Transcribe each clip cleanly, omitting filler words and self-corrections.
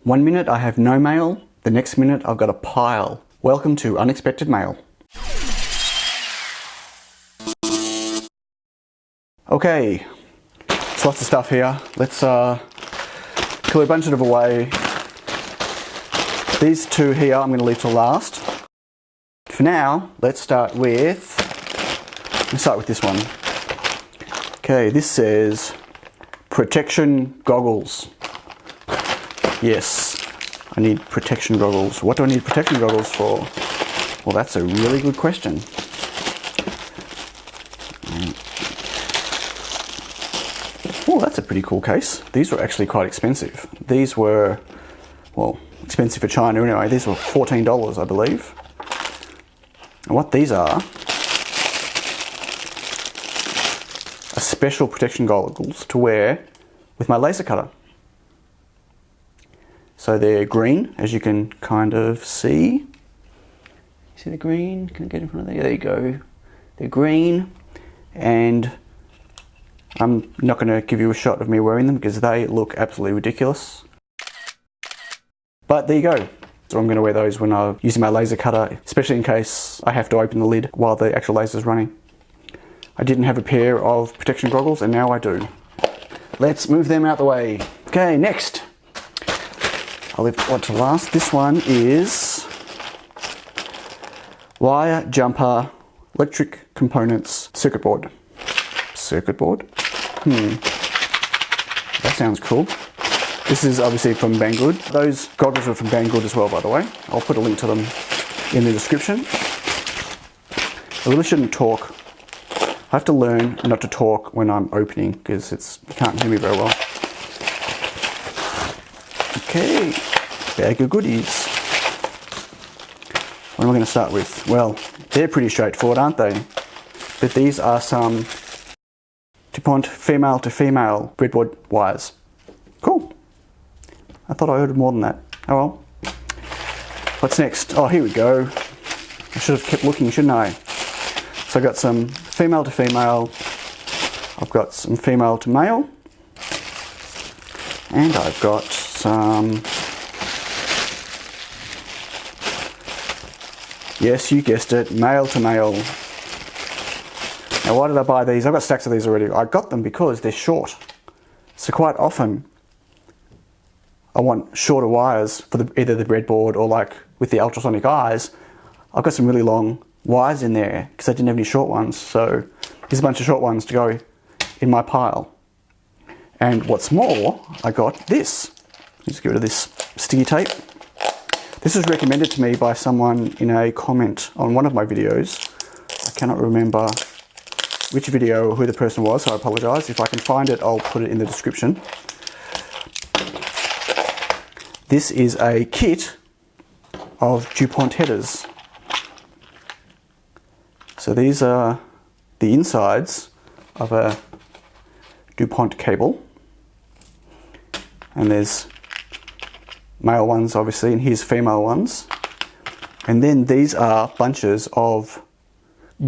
1 minute I have no mail, the next minute I've got a pile. Welcome to unexpected mail. Okay, it's lots of stuff here. Let's clear a bunch of it away. These two here I'm going to leave till last. For now, let's start with this one. Okay, this says protection goggles. Yes, I need protection goggles. What do I need protection goggles for? Well, that's a really good question. Oh, that's a pretty cool case. These were actually quite expensive. These were, well, expensive for China anyway. These were $14, I believe. And what these are special protection goggles to wear with my laser cutter. So they're green, as you can kind of see. See the green? Can I get in front of there? There you go. They're green, and I'm not going to give you a shot of me wearing them because they look absolutely ridiculous. But there you go. So I'm going to wear those when I'm using my laser cutter, especially in case I have to open the lid while the actual laser is running. I didn't have a pair of protection goggles and now I do. Let's move them out the way. Okay, next. I'll leave one to last. This one is wire jumper electric components circuit board. Circuit board? That sounds cool. This is obviously from Banggood. Those goggles are from Banggood as well, by the way. I'll put a link to them in the description. I really shouldn't talk. I have to learn not to talk when I'm opening because you can't hear me very well. Okay, bag of goodies. What am I going to start with? Well, they're pretty straightforward, aren't they? But these are some Dupont female to female breadboard wires. Cool. I thought I ordered more than that. Oh well. What's next? Oh, here we go. I should have kept looking, shouldn't I? So I've got some female to female. I've got some female to male. And I've got some... Yes, you guessed it, male to male. Now why did I buy these? I've got stacks of these already. I got them because they're short. So quite often I want shorter wires for either the breadboard or like with the ultrasonic eyes. I've got some really long wires in there because I didn't have any short ones. So here's a bunch of short ones to go in my pile. And what's more, I got this. Let's get rid of this sticky tape. This was recommended to me by someone in a comment on one of my videos. I cannot remember which video or who the person was, so I apologise. If I can find it, I'll put it in the description. This is a kit of Dupont headers. So these are the insides of a Dupont cable. And there's male ones obviously, and here's female ones. And then these are bunches of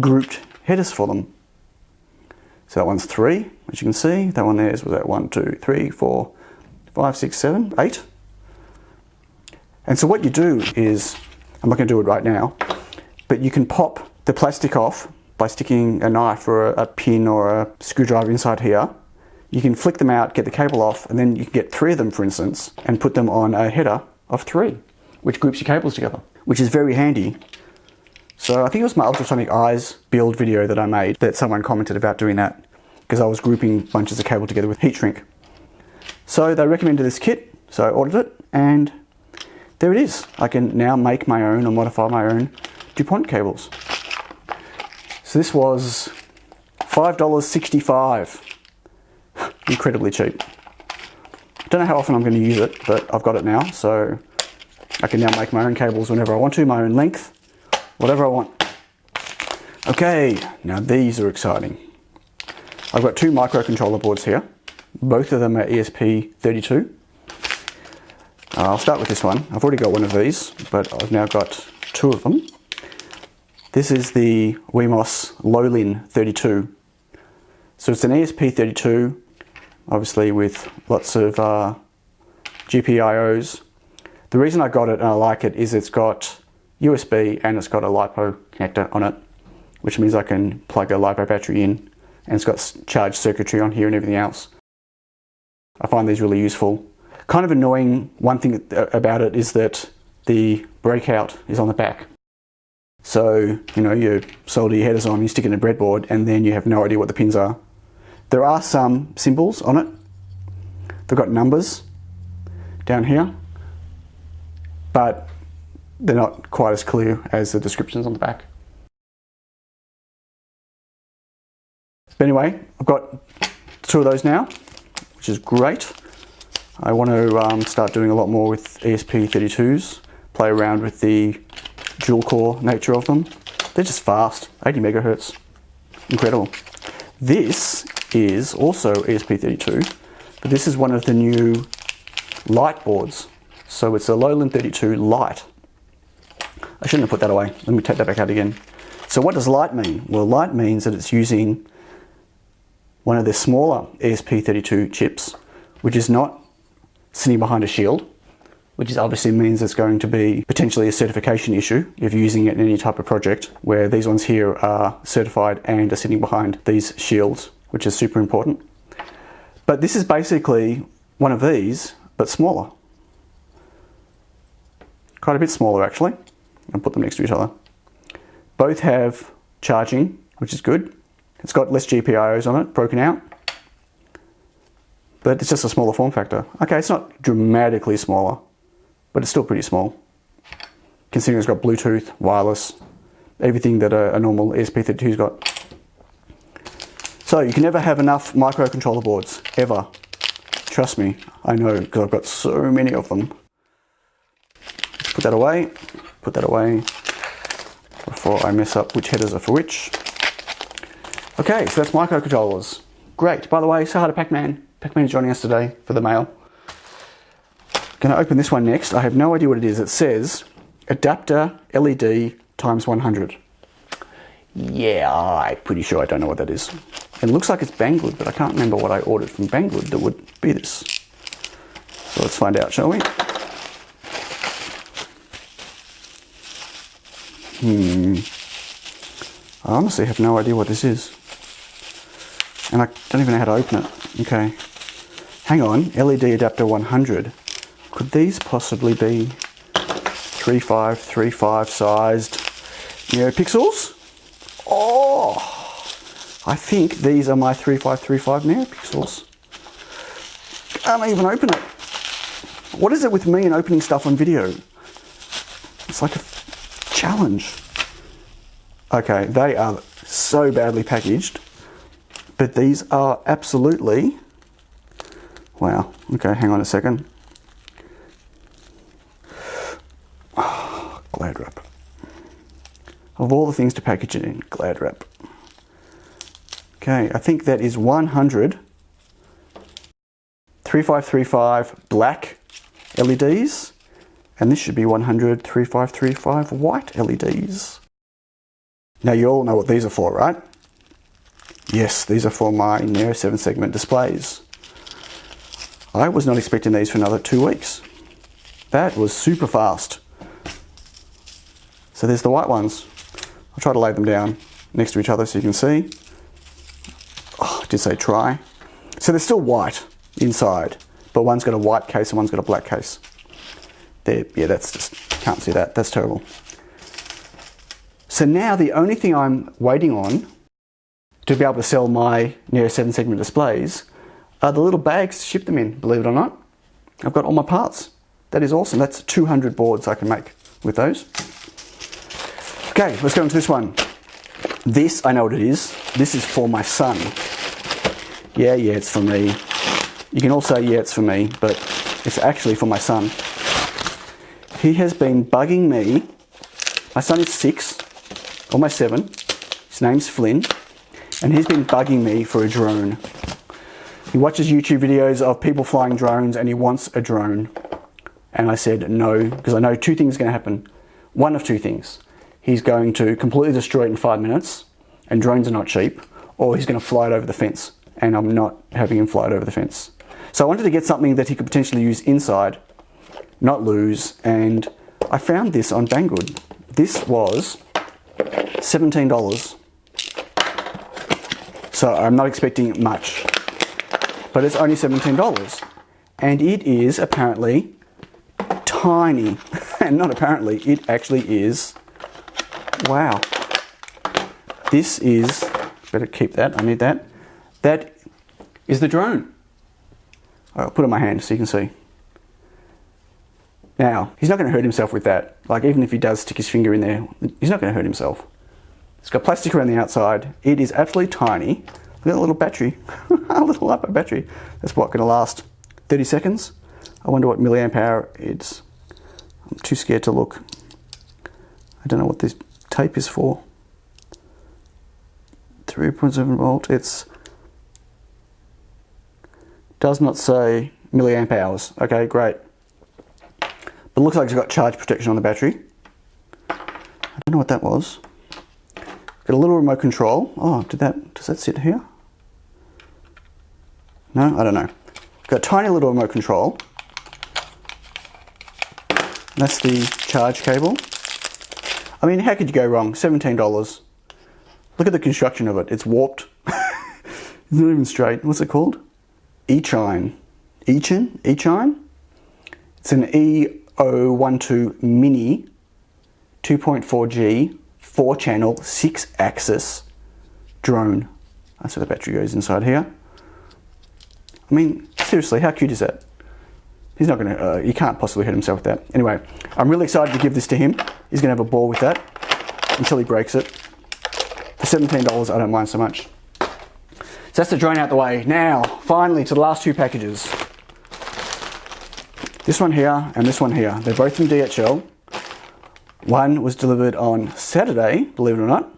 grouped headers for them. So that one's 3, as you can see. That one there was that 1, 2, 3, 4, 5, 6, 7, 8. And so what you do is, I'm not going to do it right now, but you can pop the plastic off by sticking a knife or a pin or a screwdriver inside here. You can flick them out, get the cable off, and then you can get 3 of them, for instance, and put them on a header of 3, which groups your cables together, which is very handy. So I think it was my ultrasonic eyes build video that I made that someone commented about doing that because I was grouping bunches of cable together with heat shrink. So they recommended this kit, so I ordered it, and there it is. I can now make my own or modify my own Dupont cables. So this was $5.65. Incredibly cheap. I don't know how often I'm going to use it, but I've got it now, so I can now make my own cables whenever I want to, my own length, whatever I want. Okay, now these are exciting. I've got 2 microcontroller boards here. Both of them are ESP32. I'll start with this one. I've already got one of these, but I've now got 2 of them. This is the Wemos Lolin32. So it's an ESP32, obviously with lots of GPIOs. The reason I got it and I like it is it's got USB and it's got a LiPo connector on it, which means I can plug a LiPo battery in, and it's got charged circuitry on here and everything else. I find these really useful. Kind of annoying, one thing about it is that the breakout is on the back. So, you know, you solder your headers on, you stick it in a breadboard, and then you have no idea what the pins are. There are some symbols on it. They've got numbers down here, but they're not quite as clear as the descriptions on the back. But anyway, I've got 2 of those now, which is great. I want to start doing a lot more with ESP32s, play around with the dual core nature of them. They're just fast, 80 megahertz, incredible. This is also ESP32, but this is one of the new Lite boards. So it's a Lolin32 Lite. I shouldn't have put that away. Let me take that back out again. So what does Lite mean? Well, Lite means that it's using one of their smaller ESP32 chips, which is not sitting behind a shield, which obviously means it's going to be potentially a certification issue if you're using it in any type of project, where these ones here are certified and are sitting behind these shields, which is super important. But this is basically one of these, but smaller. Quite a bit smaller actually. I'll put them next to each other. Both have charging, which is good. It's got less GPIOs on it, broken out. But it's just a smaller form factor. Okay, it's not dramatically smaller, but it's still pretty small. Considering it's got Bluetooth, wireless, everything that a normal ESP32's got. So you can never have enough microcontroller boards, ever. Trust me, I know, because I've got so many of them. Let's put that away before I mess up which headers are for which. Okay, so that's microcontrollers. Great. By the way, say hi to Pac-Man. Pac-Man is joining us today for the mail. Going to open this one next. I have no idea what it is. It says adapter LED times 100. Yeah, I'm pretty sure I don't know what that is. It looks like it's Banggood, but I can't remember what I ordered from Banggood that would be this. So let's find out, shall we? I honestly have no idea what this is. And I don't even know how to open it. Okay. Hang on, LED adapter 100. Could these possibly be 3535 sized neopixels? Oh, I think these are my 3535 neopixels. Can't even open it. What is it with me and opening stuff on video? It's like a challenge. Okay, they are so badly packaged, but these are absolutely, wow. Okay, hang on a second. Oh, Glad wrap. Of all the things to package it in, Glad wrap. Okay, I think that is 100 3535 black LEDs, and this should be 100 3535 white LEDs. Now you all know what these are for, right? Yes, these are for my Neo7Segment displays. I was not expecting these for another 2 weeks. That was super fast. So there's the white ones. I'll try to lay them down next to each other so you can see. Oh, I did say try. So they're still white inside, but one's got a white case and one's got a black case. There, yeah, that's just, can't see that. That's terrible. So now the only thing I'm waiting on to be able to sell my Neo7Segment displays are the little bags to ship them in, believe it or not. I've got all my parts. That is awesome. That's 200 boards I can make with those. Okay, let's go into this one. This, I know what it is. This is for my son. Yeah, it's for me. You can all say, yeah, it's for me, but it's actually for my son. He has been bugging me. My son is 6, almost 7. His name's Flynn, and he's been bugging me for a drone. He watches YouTube videos of people flying drones and he wants a drone. And I said no, because I know 2 things are going to happen. One of 2 things. He's going to completely destroy it in 5 minutes, and drones are not cheap, or he's going to fly it over the fence, and I'm not having him fly it over the fence. So I wanted to get something that he could potentially use inside, not lose, and I found this on Banggood. This was $17. So I'm not expecting much, but it's only $17. And it is apparently tiny. And not apparently, it actually is. Wow. This is, better keep that, I need that. That is the drone. I'll put it in my hand so you can see. Now, he's not going to hurt himself with that. Like, even if he does stick his finger in there, he's not going to hurt himself. It's got plastic around the outside. It is absolutely tiny. Look at that little battery. A little LiPo battery. That's what, going to last 30 seconds? I wonder what milliamp hour it's. I'm too scared to look. I don't know what this tape is for. 3.7 volt. It's does not say milliamp hours. Okay, great. But it looks like it's got charge protection on the battery. I don't know what that was. Got a little remote control. Oh, does that sit here? No, I don't know. Got a tiny little remote control. That's the charge cable. I mean, how could you go wrong? $17. Look at the construction of it. It's warped. It's not even straight. What's it called? E-chine. E-chine? It's an E012 Mini 2.4G 4-channel 6-axis drone. That's where the battery goes inside here. I mean, seriously, how cute is that? He's not going to, he can't possibly hurt himself with that. Anyway, I'm really excited to give this to him. He's going to have a ball with that until he breaks it. For $17, I don't mind so much. So that's the drone out the way. Now, finally, to the last two packages. This one here and this one here. They're both from DHL. One was delivered on Saturday, believe it or not,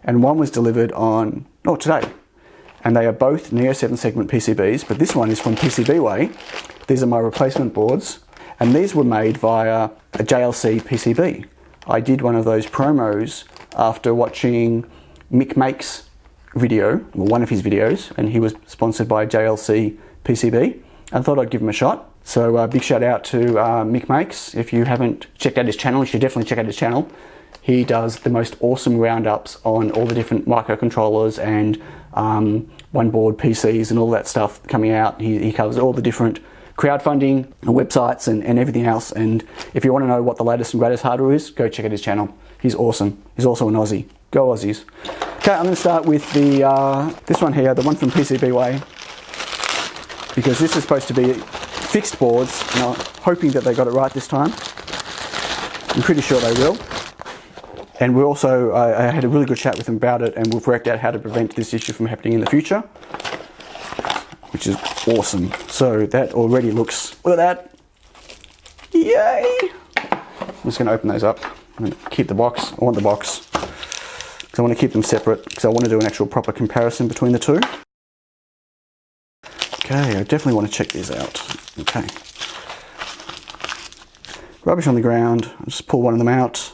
and one was delivered on, today. And they are both Neo7Segment PCBs, but this one is from PCBWay. These are my replacement boards, and these were made via a JLCPCB. I did one of those promos after watching MickMake's video, or one of his videos, and he was sponsored by JLCPCB. I thought I'd give him a shot. So big shout out to MickMakes. If you haven't checked out his channel, you should definitely check out his channel. He does the most awesome roundups on all the different microcontrollers and one board PCs and all that stuff coming out. He covers all the different crowdfunding websites and everything else. And if you want to know what the latest and greatest hardware is, go check out his channel. He's awesome. He's also an Aussie. Go Aussies. Okay, I'm going to start with the this one here, the one from PCBWay, because this is supposed to be fixed boards, and I'm hoping that they got it right this time. I'm pretty sure they will. And we also, I had a really good chat with them about it, and we've worked out how to prevent this issue from happening in the future, which is awesome. So that already looks, look at that. Yay! I'm just going to open those up. I'm going to keep the box. I want the box because I want to keep them separate because I want to do an actual proper comparison between the two. Okay, I definitely want to check these out. Okay. Rubbish on the ground. I'll just pull one of them out.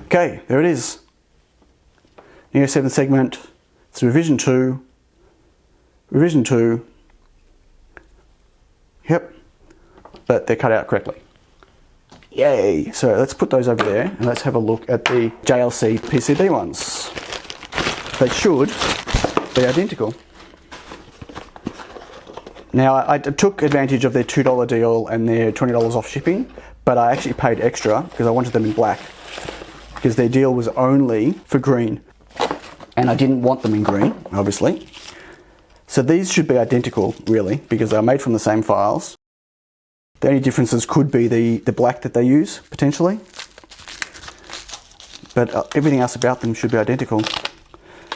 Okay, there it is. Neo7Segment. It's revision 2. Revision 2. Yep. But they're cut out correctly. Yay! So let's put those over there and let's have a look at the JLCPCB ones. They should be identical. Now, I took advantage of their $2 deal and their $20 off shipping, but I actually paid extra because I wanted them in black, because their deal was only for green, and I didn't want them in green, obviously. So these should be identical, really, because they're made from the same files. The only differences could be the black that they use, potentially. But everything else about them should be identical.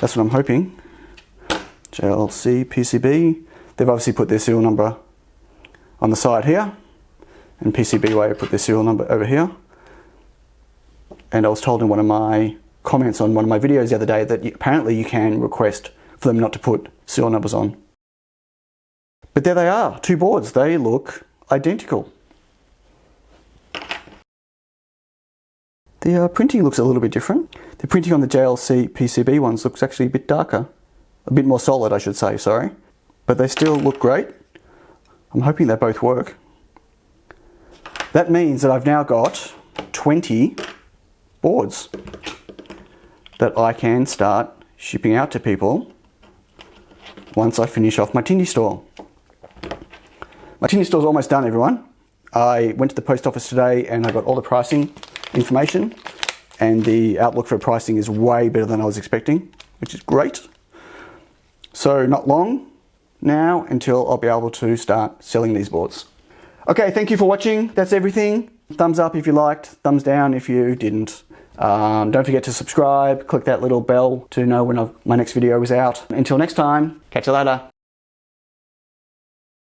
That's what I'm hoping. JLCPCB. They've obviously put their serial number on the side here, and PCBWay put their serial number over here. And I was told in one of my comments on one of my videos the other day that apparently you can request for them not to put serial numbers on. But there they are, two boards. They look identical. The printing looks a little bit different. The printing on the JLCPCB ones looks actually a bit darker. A bit more solid, I should say, sorry. But they still look great. I'm hoping they both work. That means that I've now got 20 boards that I can start shipping out to people once I finish off my Tindy store. My Tindy store is almost done, everyone. I went to the post office today and I got all the pricing information, and the outlook for pricing is way better than I was expecting, which is great. So not long now until I'll be able to start selling these boards. Okay, thank you for watching. That's everything. Thumbs up if you liked, thumbs down if you didn't. Don't forget to subscribe, click that little bell to know when my next video is out. Until next time, catch you later.